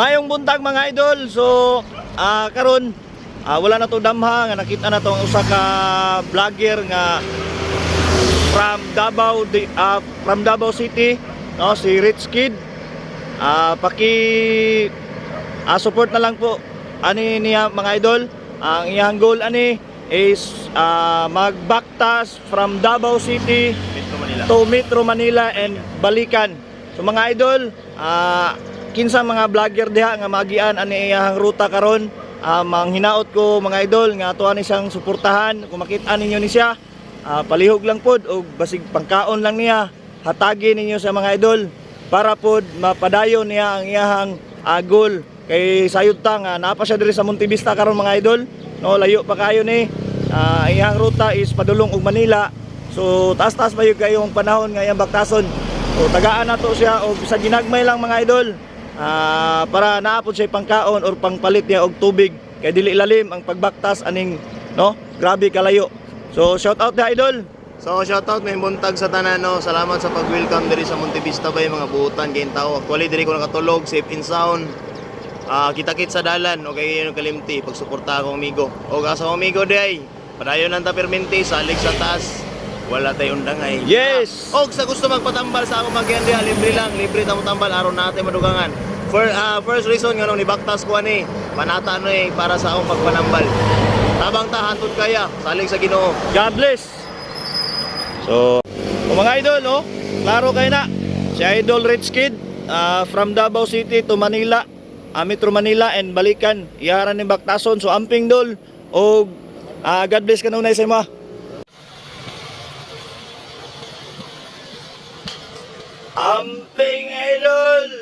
Mayong buntag mga idol. So karon wala na to damha nga nakita na to ang usa ka vlogger nga from Davao City, no, si Rich Kid. Support na lang po ani niya mga idol. Ang iyang goal ani is magbaktas from Davao City to Metro Manila and balikan. So mga idol, kinsa mga vlogger diha nga magian ani iyang ruta karon, manghinaot ko mga idol nga tuwa ni siyang suportahan. Kung makita ninyo ni siya, palihog lang pod o basig pangkaon lang niya, hatagi ninyo sa mga idol para pod mapadayon niya ang iyang goal. Kay sayod ta nga napa siya diri sa Montevista karon mga idol, no, layo pa kayo ni. Iyang ruta is padulong og Manila. So taas-taas pa yung kayong panahon nga iyang baktason. So tagaan na to siya og sa ginagmay lang mga idol, para naapod siya pangkaon or pangpalit niya og tubig kay dili ilalim ang pagbaktas aning, no, grabe kalayo. So shout out na idol. So shoutout may buntag sa tanan, no. Salamat sa pag-welcome diri sa Montevista bay mga buutan kay tao. Actually diri ko nakatulog safe and sound. Kita-kit sa dalan o kay yung kalimti pagsuporta akong amigo. O asa akong amigo day. Padayon nang ta perminti salig sa taas. Wala tayong dangay. Yes. Og sa gusto magpatambal sa akong magyan diha, libre lang, libre ta mo tambal aron natin madugangan. First reason nga nung nibaktas ko ani, panata no para sa akong pagpanambal. Tabang ta hantod kaya, salig sa Ginoo. God bless. So, mga idol, no, klaro kayo na. Si Idol Rich Kid, from Davao City to Manila, Metro Manila and balikan. Iyaran ni baktason. So, amping dol. O, God bless ka nung na isa mo. Amping idol.